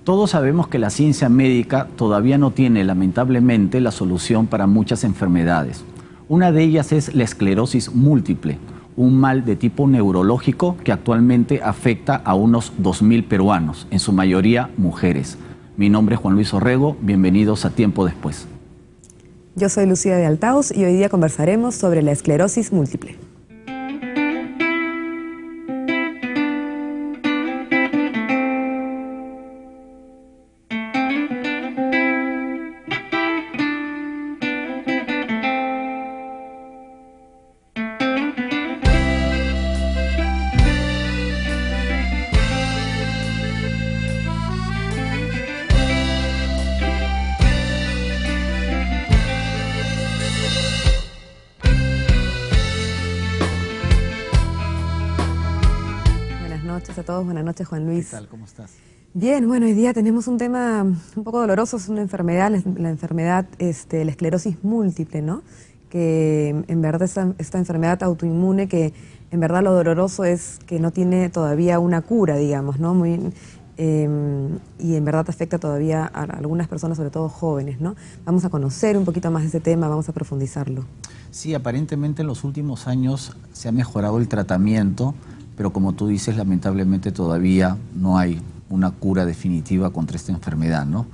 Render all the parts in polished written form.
Todos sabemos que la ciencia médica todavía no tiene, lamentablemente, la solución para muchas enfermedades. Una de ellas es la esclerosis múltiple, un mal de tipo neurológico que actualmente afecta a unos 2.000 peruanos, en su mayoría mujeres. Mi nombre es Juan Luis Orrego, bienvenidos a Tiempo Después. Yo soy Lucía de Altaos y hoy día conversaremos sobre la esclerosis múltiple. A todos, buenas noches, Juan Luis. ¿Qué tal? ¿Cómo estás? Bien, bueno, hoy día tenemos un tema un poco doloroso, es una enfermedad, la enfermedad, la esclerosis múltiple, ¿no? Que en verdad esta enfermedad autoinmune, que en verdad lo doloroso es que no tiene todavía una cura, digamos, ¿no? Y en verdad afecta todavía a algunas personas, sobre todo jóvenes, ¿no? Vamos a conocer un poquito más de ese tema, vamos a profundizarlo. Sí, aparentemente en los últimos años se ha mejorado el tratamiento, pero como tú dices, lamentablemente todavía no hay una cura definitiva contra esta enfermedad, ¿no?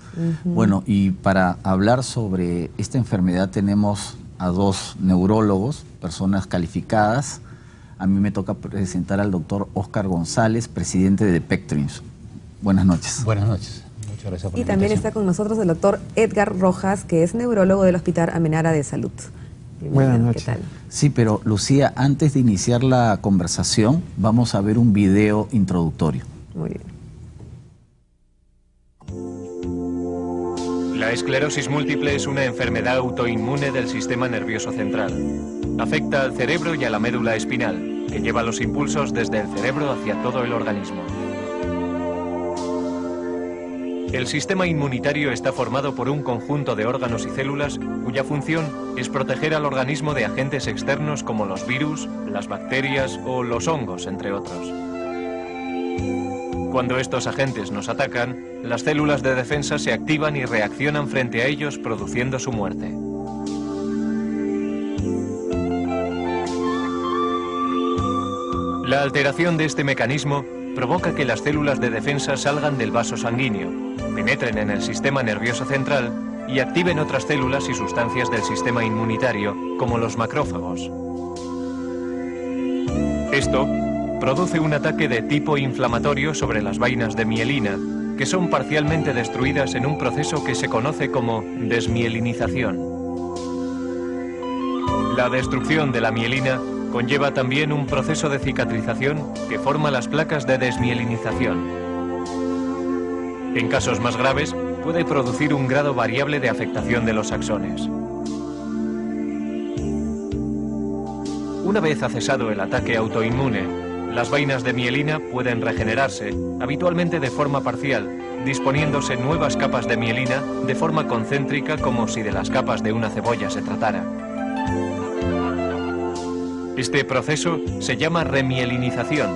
Bueno, y para hablar sobre esta enfermedad tenemos a dos neurólogos, personas calificadas. A mí me toca presentar al doctor Óscar González, presidente de Pectrins. Buenas noches. Buenas noches. Muchas gracias por la invitación. También está con nosotros el doctor Edgar Rojas, que es neurólogo del Hospital Amenara de Salud. Buenas noches. ¿Qué tal? Sí, pero Lucía, antes de iniciar la conversación, vamos a ver un video introductorio. Muy bien. La esclerosis múltiple es una enfermedad autoinmune del sistema nervioso central. Afecta al cerebro y a la médula espinal, que lleva los impulsos desde el cerebro hacia todo el organismo. El sistema inmunitario está formado por un conjunto de órganos y células cuya función es proteger al organismo de agentes externos como los virus, las bacterias o los hongos, entre otros. Cuando estos agentes nos atacan, las células de defensa se activan y reaccionan frente a ellos, produciendo su muerte. La alteración de este mecanismo provoca que las células de defensa salgan del vaso sanguíneo, penetren en el sistema nervioso central y activen otras células y sustancias del sistema inmunitario, como los macrófagos. Esto produce un ataque de tipo inflamatorio sobre las vainas de mielina, que son parcialmente destruidas en un proceso que se conoce como desmielinización. La destrucción de la mielina conlleva también un proceso de cicatrización que forma las placas de desmielinización. En casos más graves, puede producir un grado variable de afectación de los axones. Una vez ha cesado el ataque autoinmune, las vainas de mielina pueden regenerarse, habitualmente de forma parcial, disponiéndose nuevas capas de mielina de forma concéntrica, como si de las capas de una cebolla se tratara. Este proceso se llama remielinización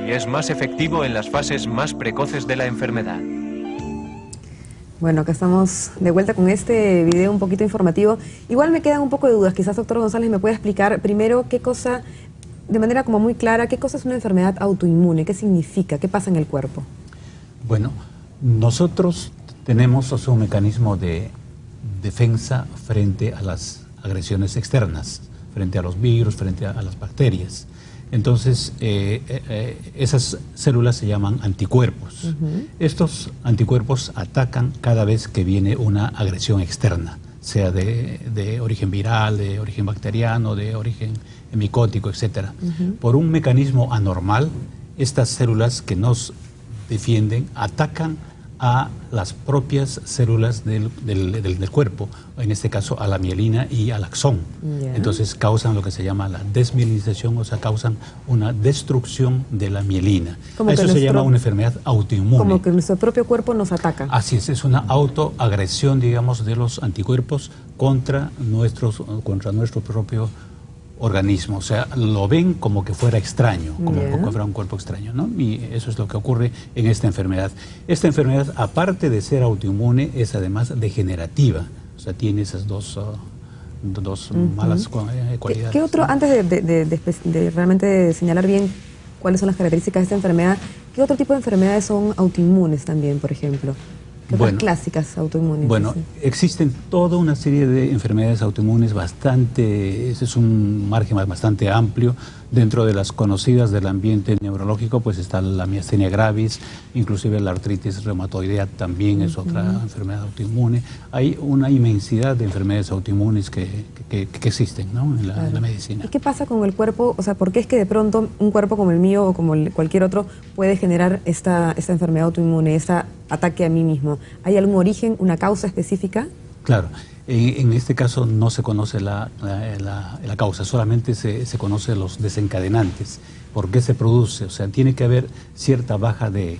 y es más efectivo en las fases más precoces de la enfermedad. Bueno, acá estamos de vuelta con este video un poquito informativo. Igual me quedan un poco de dudas. Quizás, doctor González, me puede explicar primero qué cosa, de manera como muy clara, qué cosa es una enfermedad autoinmune, qué significa, qué pasa en el cuerpo. Bueno, nosotros tenemos un mecanismo de defensa frente a las agresiones externas, frente a los virus, frente a las bacterias. Entonces, esas células se llaman anticuerpos. Estos anticuerpos atacan cada vez que viene una agresión externa, sea de origen viral, de origen bacteriano, de origen micótico, etc. Por un mecanismo anormal, estas células que nos defienden atacan a las propias células del cuerpo, en este caso a la mielina y al axón. Entonces causan lo que se llama la desmielinización, o sea, causan una destrucción de la mielina. Eso se llama una enfermedad autoinmune. Como que nuestro propio cuerpo nos ataca. Así es una autoagresión, digamos, de los anticuerpos contra nuestro propio organismo, o sea, lo ven como que fuera extraño, como que fuera un cuerpo extraño, ¿no? Y eso es lo que ocurre en esta enfermedad. Esta enfermedad, aparte de ser autoinmune, es además degenerativa, o sea, tiene esas dos malas cualidades. ¿Qué otro, antes de realmente señalar bien cuáles son las características de esta enfermedad, qué otro tipo de enfermedades son autoinmunes también, por ejemplo? ¿Qué otras clásicas autoinmunes? Bueno, existen toda una serie de enfermedades autoinmunes ese es un margen bastante amplio. Dentro de las conocidas del ambiente neurológico, pues está la miastenia gravis, inclusive la artritis reumatoidea también es otra enfermedad autoinmune. Hay una inmensidad de enfermedades autoinmunes que existen, ¿no? en la medicina. ¿Y qué pasa con el cuerpo? O sea, ¿por qué es que de pronto un cuerpo como el mío o como cualquier otro puede generar esta enfermedad autoinmune, este ataque a mí mismo? ¿Hay algún origen, una causa específica? Claro. En este caso no se conoce la causa, solamente se conocen los desencadenantes. ¿Por qué se produce? O sea, tiene que haber cierta baja de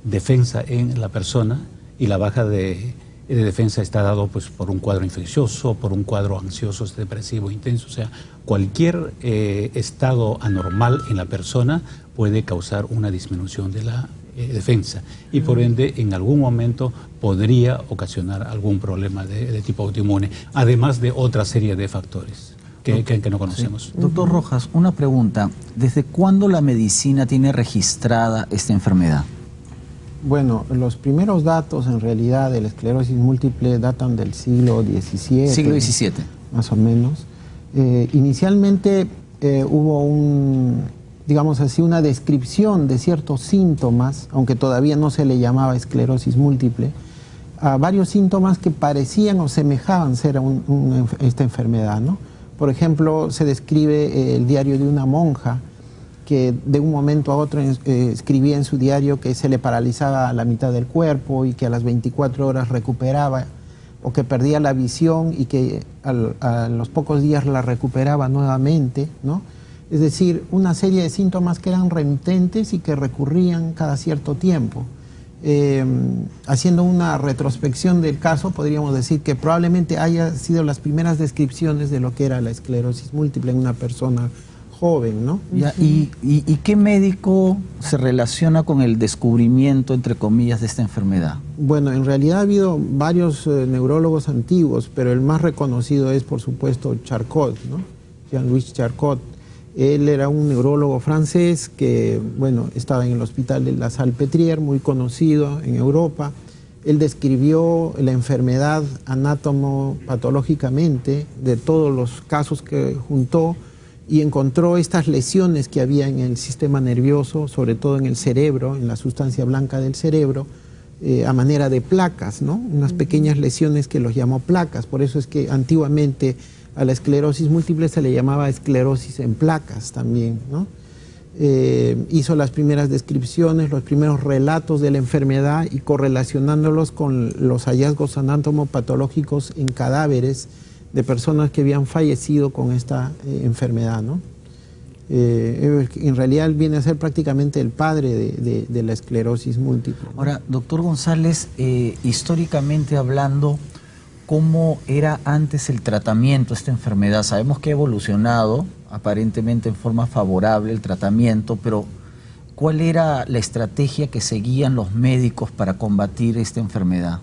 defensa en la persona, y la baja de defensa está dado pues por un cuadro infeccioso, por un cuadro ansioso, depresivo, intenso. O sea, cualquier estado anormal en la persona puede causar una disminución de la defensa, y por ende en algún momento podría ocasionar algún problema de tipo autoinmune, además de otra serie de factores que no conocemos. Sí. Doctor Rojas, una pregunta. ¿Desde cuándo la medicina tiene registrada esta enfermedad? Bueno, los primeros datos en realidad de la esclerosis múltiple datan del siglo XVII. Siglo XVII. Más o menos. Inicialmente hubo digamos así, una descripción de ciertos síntomas, aunque todavía no se le llamaba esclerosis múltiple, a varios síntomas que parecían o semejaban ser esta enfermedad, ¿no? Por ejemplo, se describe el diario de una monja que de un momento a otro escribía en su diario que se le paralizaba la mitad del cuerpo y que a las 24 horas recuperaba, o que perdía la visión y que a los pocos días la recuperaba nuevamente, ¿no? Es decir, una serie de síntomas que eran remitentes y que recurrían cada cierto tiempo. Haciendo una retrospección del caso, podríamos decir que probablemente haya sido las primeras descripciones de lo que era la esclerosis múltiple en una persona joven, ¿no? ¿Y qué médico se relaciona con el descubrimiento, entre comillas, de esta enfermedad? Bueno, en realidad ha habido varios neurólogos antiguos, pero el más reconocido es, por supuesto, Charcot, ¿no? Jean-Louis Charcot. Él era un neurólogo francés que, bueno, estaba en el hospital de la Salpêtrière, muy conocido en Europa. Él describió la enfermedad anátomo-patológicamente de todos los casos que juntó y encontró estas lesiones que había en el sistema nervioso, sobre todo en el cerebro, en la sustancia blanca del cerebro, a manera de placas, ¿no? Unas pequeñas lesiones que los llamó placas. Por eso es que antiguamente a la esclerosis múltiple se le llamaba esclerosis en placas también, ¿no? Hizo las primeras descripciones, los primeros relatos de la enfermedad y correlacionándolos con los hallazgos anatomopatológicos en cadáveres de personas que habían fallecido con esta enfermedad, ¿no? En realidad viene a ser prácticamente el padre de la esclerosis múltiple, ¿no? Ahora, doctor González, históricamente hablando, ¿cómo era antes el tratamiento de esta enfermedad? Sabemos que ha evolucionado aparentemente en forma favorable el tratamiento, pero ¿cuál era la estrategia que seguían los médicos para combatir esta enfermedad?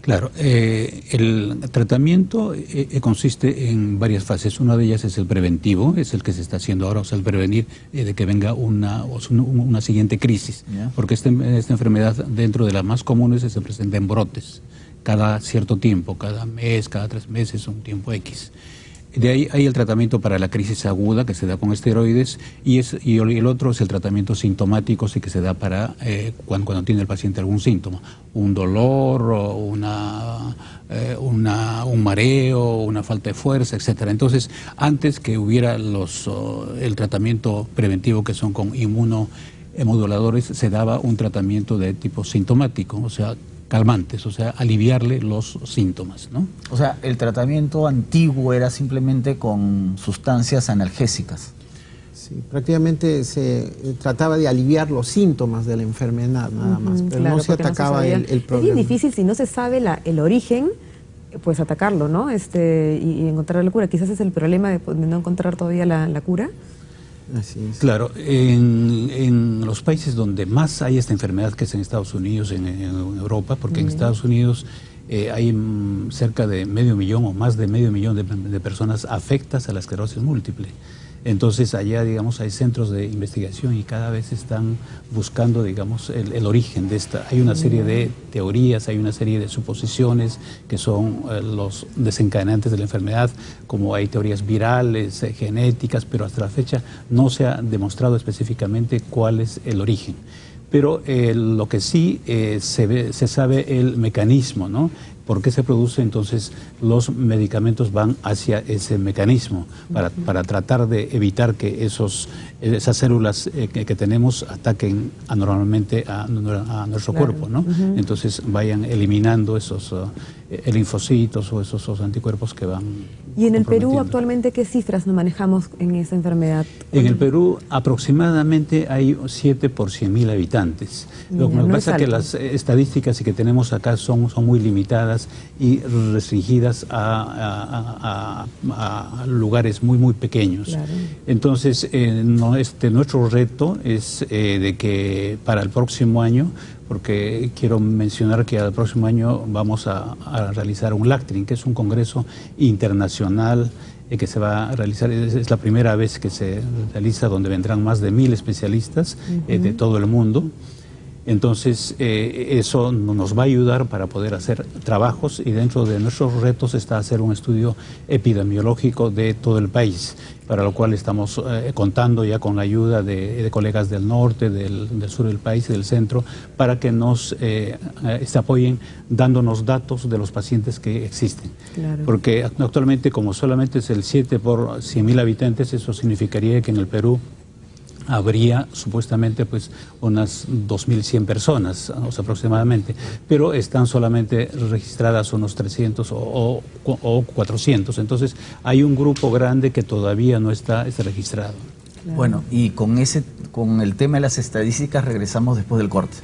Claro, el tratamiento consiste en varias fases. Una de ellas es el preventivo, es el que se está haciendo ahora, o sea, el prevenir de que venga una siguiente crisis. ¿Yeah? Porque esta enfermedad, dentro de las más comunes, se presenta en brotes cada cierto tiempo, cada mes, cada 3 meses, un tiempo X. De ahí hay el tratamiento para la crisis aguda que se da con esteroides y el otro es el tratamiento sintomático, sí, que se da para cuando tiene el paciente algún síntoma, un dolor, o un mareo, una falta de fuerza, etcétera. Entonces, antes que hubiera el tratamiento preventivo, que son con inmunomoduladores, se daba un tratamiento de tipo sintomático, o sea, calmantes, o sea, aliviarle los síntomas, ¿no? O sea, el tratamiento antiguo era simplemente con sustancias analgésicas. Sí, prácticamente se trataba de aliviar los síntomas de la enfermedad nada más, pero claro, no se atacaba el problema. Es bien difícil si no se sabe el origen, pues atacarlo, ¿no? Y encontrar la cura. Quizás es el problema de no encontrar todavía la cura. Así es. Claro, en los países donde más hay esta enfermedad, que es en Estados Unidos, en Europa, porque en Estados Unidos hay cerca de 500.000 o más de 500.000 de personas afectadas a la esclerosis múltiple. Entonces allá, digamos, hay centros de investigación y cada vez están buscando, digamos, el origen de esta. Hay una serie de teorías, hay una serie de suposiciones que son los desencadenantes de la enfermedad, como hay teorías virales, genéticas, pero hasta la fecha no se ha demostrado específicamente cuál es el origen. Pero lo que sí se sabe el mecanismo, ¿no? ¿Por qué se produce? Entonces los medicamentos van hacia ese mecanismo para tratar de evitar que esas células que tenemos ataquen anormalmente a nuestro cuerpo, ¿no? Entonces vayan eliminando esos linfocitos o esos anticuerpos que van. ¿Y en el Perú actualmente qué cifras nos manejamos en esa enfermedad? En el Perú aproximadamente hay 7 por 100.000 habitantes. Lo que pasa es que las estadísticas que tenemos acá son muy limitadas y restringidas a lugares muy pequeños. Claro. Entonces, nuestro reto es de que para el próximo año, porque quiero mencionar que al próximo año vamos a realizar un LACTRIN, que es un congreso internacional que se va a realizar, es la primera vez que se realiza, donde vendrán más de 1000 especialistas de todo el mundo. Entonces, eso nos va a ayudar para poder hacer trabajos, y dentro de nuestros retos está hacer un estudio epidemiológico de todo el país, para lo cual estamos contando ya con la ayuda de colegas del norte, del sur del país y del centro, para que nos apoyen dándonos datos de los pacientes que existen. Claro. Porque actualmente, como solamente es el 7 por 100.000 habitantes, eso significaría que en el Perú habría supuestamente pues unas 2.100 personas, o sea, aproximadamente, pero están solamente registradas unos 300 o 400, entonces hay un grupo grande que todavía no está registrado. Claro. Bueno, y con el tema de las estadísticas regresamos después del corte.